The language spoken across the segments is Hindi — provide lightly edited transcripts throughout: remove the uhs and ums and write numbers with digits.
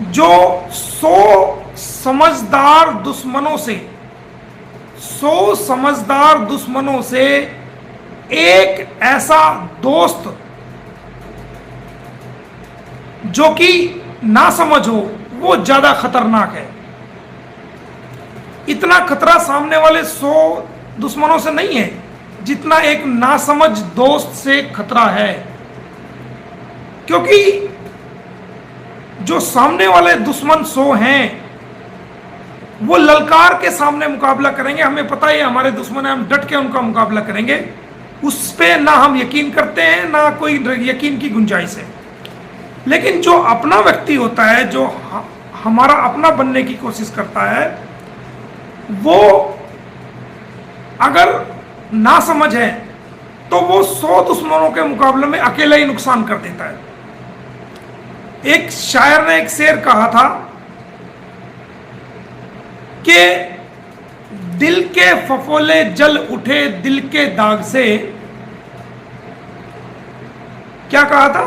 जो 100 समझदार दुश्मनों से 100 समझदार दुश्मनों से एक ऐसा दोस्त जो कि ना समझ हो, वो ज्यादा खतरनाक है। इतना खतरा सामने वाले 100 दुश्मनों से नहीं है जितना एक नासमझ दोस्त से खतरा है। क्योंकि जो सामने वाले दुश्मन 100 हैं, वो ललकार के सामने मुकाबला करेंगे, हमें पता है हमारे दुश्मन है, हम डट के उनका मुकाबला करेंगे। उस पे ना हम यकीन करते हैं, ना कोई यकीन की गुंजाइश है। लेकिन जो अपना व्यक्ति होता है, जो हमारा अपना बनने की कोशिश करता है, वो अगर ना समझ है तो वो 100 दुश्मनों के मुकाबले में अकेला ही नुकसान कर देता है। एक शायर ने एक शेर कहा था कि दिल के फफोले जल उठे दिल के दाग से। क्या कहा था?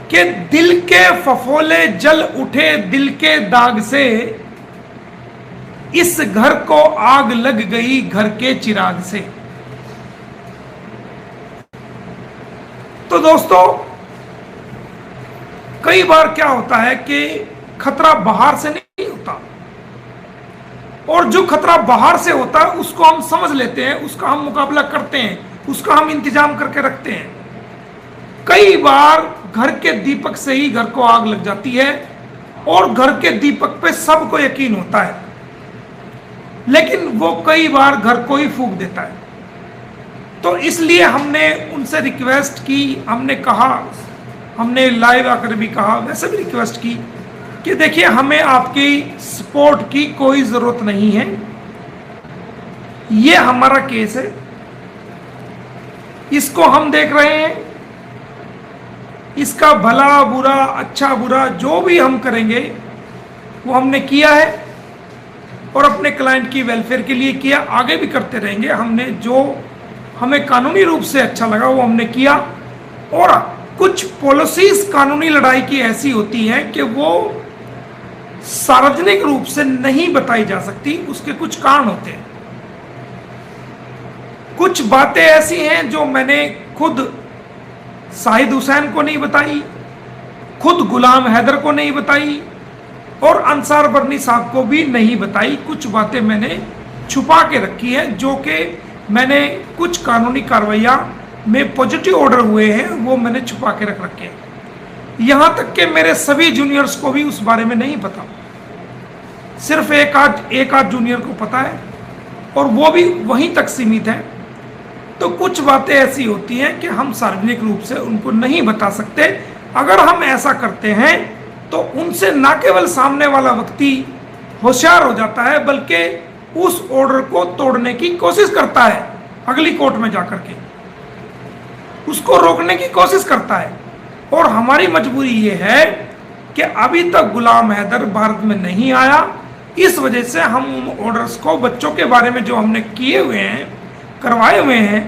कि दिल के फफोले जल उठे दिल के दाग से, इस घर को आग लग गई घर के चिराग से। तो दोस्तों, कई बार क्या होता है कि खतरा बाहर से नहीं होता, और जो खतरा बाहर से होता है उसको हम समझ लेते हैं, उसका हम मुकाबला करते हैं, उसका हम इंतजाम करके रखते हैं। कई बार घर के दीपक से ही घर को आग लग जाती है, और घर के दीपक पे सबको यकीन होता है, लेकिन वो कई बार घर को ही फूंक देता है। तो इसलिए हमने उनसे रिक्वेस्ट की, हमने कहा, हमने लाइव आकर भी कहा, वैसे भी रिक्वेस्ट की कि देखिए, हमें आपकी सपोर्ट की कोई जरूरत नहीं है, ये हमारा केस है, इसको हम देख रहे हैं, इसका भला बुरा, अच्छा बुरा जो भी हम करेंगे वो हमने किया है, और अपने क्लाइंट की वेलफेयर के लिए किया, आगे भी करते रहेंगे। हमने जो हमें कानूनी रूप से अच्छा लगा वो हमने किया। और कुछ पॉलिसीज कानूनी लड़ाई की ऐसी होती हैं कि वो सार्वजनिक रूप से नहीं बताई जा सकती, उसके कुछ कारण होते हैं। कुछ बातें ऐसी हैं जो मैंने खुद शाहिद हुसैन को नहीं बताई, खुद गुलाम हैदर को नहीं बताई, और अंसार बरनी साहब को भी नहीं बताई। कुछ बातें मैंने छुपा के रखी है, जो कि मैंने कुछ कानूनी कार्रवाइयां में पॉजिटिव ऑर्डर हुए हैं, वो मैंने छुपा के रख रखे हैं। यहां तक कि मेरे सभी जूनियर्स को भी उस बारे में नहीं पता, सिर्फ एक आध जूनियर को पता है, और वो भी वहीं तक सीमित है। तो कुछ बातें ऐसी होती हैं कि हम सार्वजनिक रूप से उनको नहीं बता सकते। अगर हम ऐसा करते हैं तो उनसे न केवल सामने वाला व्यक्ति होशियार हो जाता है, बल्कि उस ऑर्डर को तोड़ने की कोशिश करता है, अगली कोर्ट में जाकर के उसको रोकने की कोशिश करता है। और हमारी मजबूरी ये है कि अभी तक गुलाम हैदर भारत में नहीं आया, इस वजह से हम उन ऑर्डर्स को, बच्चों के बारे में जो हमने किए हुए हैं, करवाए हुए हैं,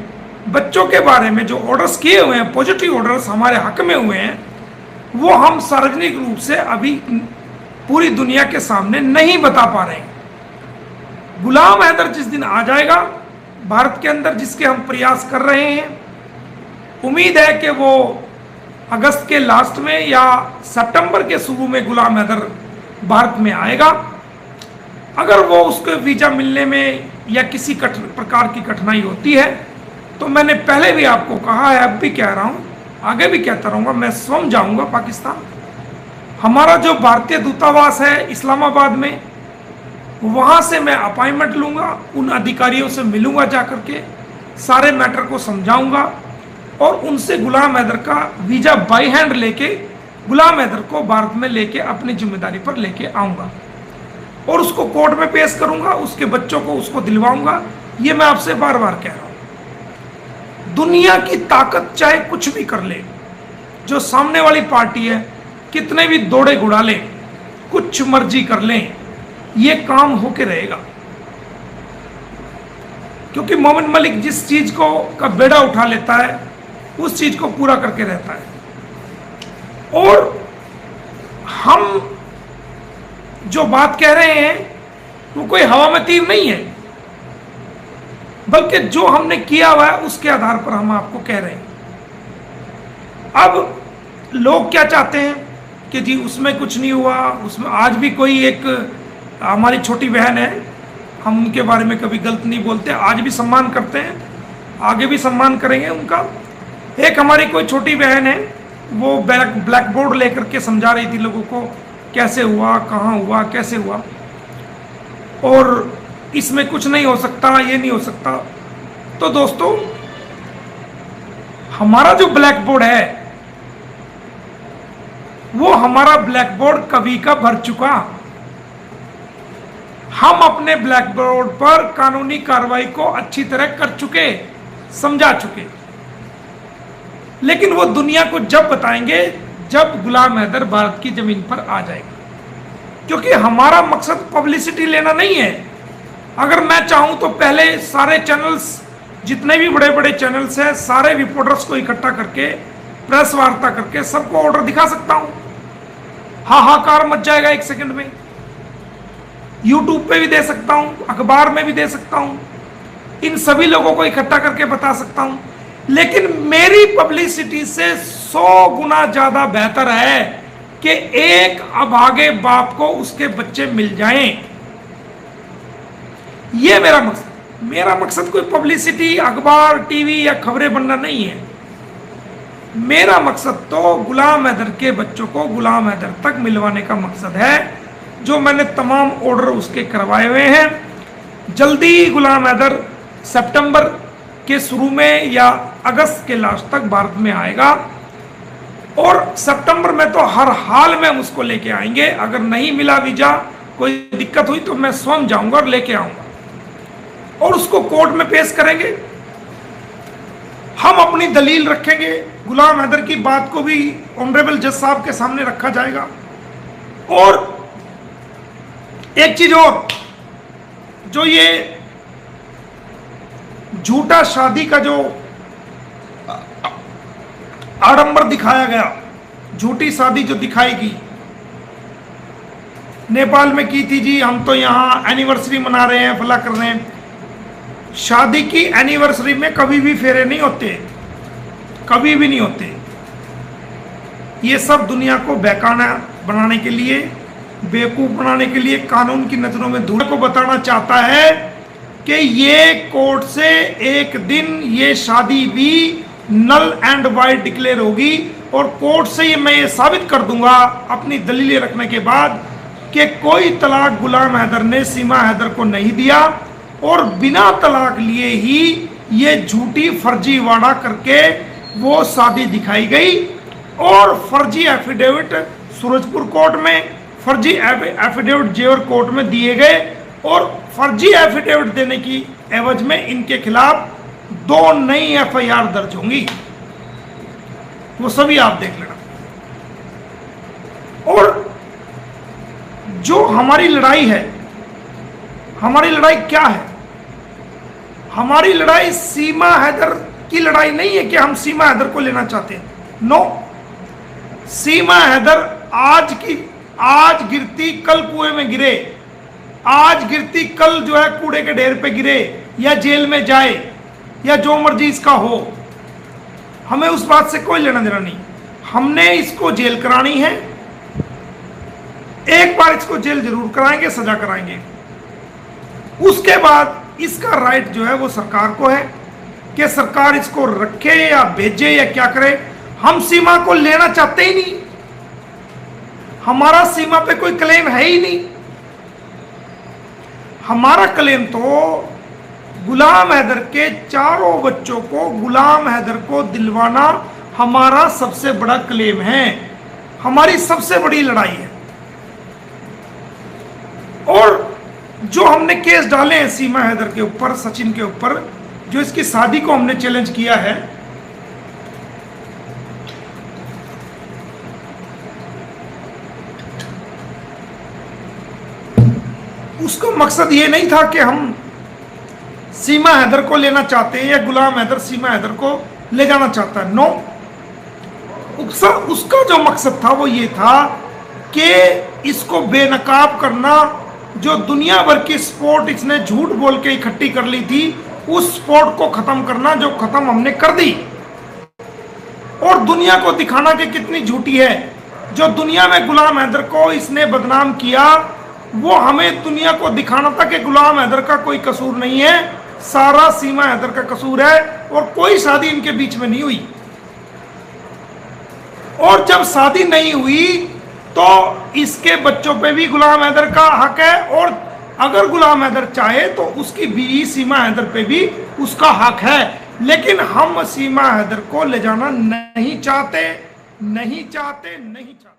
बच्चों के बारे में जो ऑर्डर्स किए हुए हैं, पॉजिटिव ऑर्डर्स हमारे हक में हुए हैं, वो हम सार्वजनिक रूप से अभी पूरी दुनिया के सामने नहीं बता पा रहे हैं। गुलाम हैदर जिस दिन आ जाएगा भारत के अंदर, जिसके हम प्रयास कर रहे हैं, उम्मीद है कि वो अगस्त के लास्ट में या सितंबर के शुरू में गुलाम हैदर भारत में आएगा। अगर वो उसके वीजा मिलने में या किसी प्रकार की कठिनाई होती है, तो मैंने पहले भी आपको कहा है, अब भी कह रहा हूँ, आगे भी कहता रहूँगा, मैं स्वयं जाऊँगा पाकिस्तान। हमारा जो भारतीय दूतावास है इस्लामाबाद में, वहाँ से मैं अपॉइंटमेंट लूँगा, उन अधिकारियों से मिलूँगा, जाकर के सारे मैटर को समझाऊँगा, और उनसे गुलाम हैदर का वीज़ा बाई हैंड लेके गुलाम हैदर को भारत में लेके अपनी जिम्मेदारी पर लेके आऊँगा, और उसको कोर्ट में पेश करूँगा, उसके बच्चों को उसको दिलवाऊँगा। ये मैं आपसे बार बार कह रहा हूँ। दुनिया की ताकत चाहे कुछ भी कर ले, जो सामने वाली पार्टी है कितने भी दौड़े गुड़ा ले, कुछ मर्जी कर लें, ये काम होके रहेगा। क्योंकि मोमिन मलिक जिस चीज को का बेड़ा उठा लेता है, उस चीज को पूरा करके रहता है। और हम जो बात कह रहे हैं वो कोई हवा में तीर नहीं है, बल्कि जो हमने किया हुआ है उसके आधार पर हम आपको कह रहे हैं। अब लोग क्या चाहते हैं कि जी उसमें कुछ नहीं हुआ, उसमें आज भी कोई एक हमारी छोटी बहन है, हम उनके बारे में कभी गलत नहीं बोलते, आज भी सम्मान करते हैं, आगे भी सम्मान करेंगे उनका। एक हमारी कोई छोटी बहन है, वो ब्लैक बोर्ड लेकर के समझा रही थी लोगों को कैसे हुआ, कहाँ हुआ, कैसे हुआ, और इसमें कुछ नहीं हो सकता, ये नहीं हो सकता। तो दोस्तों, हमारा जो ब्लैक बोर्ड है वो हमारा ब्लैक बोर्ड कभी का भर चुका। हम अपने ब्लैक बोर्ड पर कानूनी कार्रवाई को अच्छी तरह कर चुके, समझा चुके, लेकिन वो दुनिया को जब बताएंगे जब गुलाम हैदर भारत की जमीन पर आ जाएगा, क्योंकि हमारा मकसद पब्लिसिटी लेना नहीं है। अगर मैं चाहूं तो पहले सारे चैनल्स, जितने भी बड़े बड़े चैनल्स हैं, सारे रिपोर्टर्स को इकट्ठा करके प्रेस वार्ता करके सबको ऑर्डर दिखा सकता हूं, हाहाकार मच जाएगा 1 सेकंड में। यूट्यूब पे भी दे सकता हूं, अखबार में भी दे सकता हूं, इन सभी लोगों को इकट्ठा करके बता सकता हूं, लेकिन मेरी पब्लिसिटी से 100 गुना ज्यादा बेहतर है कि एक अभागे बाप को उसके बच्चे मिल जाएं। यह मेरा मकसद कोई पब्लिसिटी, अखबार, टीवी या खबरें बनना नहीं है। मेरा मकसद तो गुलाम हैदर के बच्चों को गुलाम हैदर तक मिलवाने का मकसद है, जो मैंने तमाम ऑर्डर उसके करवाए हुए हैं। जल्दी गुलाम हैदर सितंबर के शुरू में या अगस्त के लास्ट तक भारत में आएगा, और सितंबर में तो हर हाल में हम उसको लेके आएंगे। अगर नहीं मिला वीजा, कोई दिक्कत हुई, तो मैं स्वयं जाऊंगा और लेके आऊंगा और उसको कोर्ट में पेश करेंगे। हम अपनी दलील रखेंगे, गुलाम हैदर की बात को भी ऑनरेबल जज साहब के सामने रखा जाएगा। और एक चीज और, जो ये झूठा शादी का जो आडंबर दिखाया गया, झूठी शादी जो दिखाई गई, नेपाल में की थी जी, हम तो यहां एनिवर्सरी मना रहे हैं, फला कर रहे हैं। शादी की एनिवर्सरी में कभी भी फेरे नहीं होते, कभी भी नहीं होते। ये सब दुनिया को बहकाना बनाने के लिए, बेवकूफ बनाने के लिए, कानून की नजरों में धूल को बताना चाहता है कि ये कोर्ट से एक दिन ये शादी भी नल एंड वाइड डिक्लेयर होगी, और कोर्ट से ये मैं ये साबित कर दूंगा अपनी दलीलें रखने के बाद कि कोई तलाक गुलाम हैदर ने सीमा हैदर को नहीं दिया, और बिना तलाक लिए ही ये झूठी फर्जी वादा करके वो शादी दिखाई गई, और फर्जी एफिडेविट सूरजपुर कोर्ट में, फर्जी एफिडेविट जेवर कोर्ट में दिए गए, और फर्जी एफिडेविट देने की एवज में इनके खिलाफ 2 नई एफआईआर दर्ज होंगी। वो सभी आप देख लेना। और जो हमारी लड़ाई है, हमारी लड़ाई क्या है? हमारी लड़ाई सीमा हैदर की लड़ाई नहीं है कि हम सीमा हैदर को लेना चाहते हैं। नो, सीमा हैदर आज गिरती कल कुएं में गिरे, आज गिरती कल जो है कूड़े के ढेर पे गिरे, या जेल में जाए, या जो मर्जी इसका हो, हमें उस बात से कोई लेना देना नहीं। हमने इसको जेल करानी है, एक बार इसको जेल जरूर कराएंगे, सजा कराएंगे। उसके बाद इसका राइट जो है वो सरकार को है कि सरकार इसको रखे या भेजे या क्या करे। हम सीमा को लेना चाहते ही नहीं, हमारा सीमा पे कोई क्लेम है ही नहीं। हमारा क्लेम तो गुलाम हैदर के चारों बच्चों को, गुलाम हैदर को दिलवाना हमारा सबसे बड़ा क्लेम है, हमारी सबसे बड़ी लड़ाई है। और जो हमने केस डाले हैं सीमा हैदर के ऊपर, सचिन के ऊपर, जो इसकी शादी को हमने चैलेंज किया है, उसका मकसद ये नहीं था कि हम सीमा हैदर को लेना चाहते हैं या गुलाम हैदर सीमा हैदर को ले जाना चाहता है। नो, उसका जो मकसद था वो ये था कि इसको बेनकाब करना, जो दुनिया भर की स्पोर्ट इसने झूठ बोल के इकट्ठी कर ली थी, उस स्पोर्ट को खत्म करना जो खत्म हमने कर दी, और दुनिया को दिखाना कि कितनी झूठी है। जो दुनिया में गुलाम हैदर को इसने बदनाम किया, वो हमें दुनिया को दिखाना था कि गुलाम हैदर का कोई कसूर नहीं है, सारा सीमा हैदर का कसूर है, और कोई शादी इनके बीच में नहीं हुई। और जब शादी नहीं हुई तो इसके बच्चों पे भी गुलाम हैदर का हक है, और अगर गुलाम हैदर चाहे तो उसकी बीवी सीमा हैदर पे भी उसका हक है। लेकिन हम सीमा हैदर को ले जाना नहीं चाहते, नहीं चाहते, नहीं चाहते।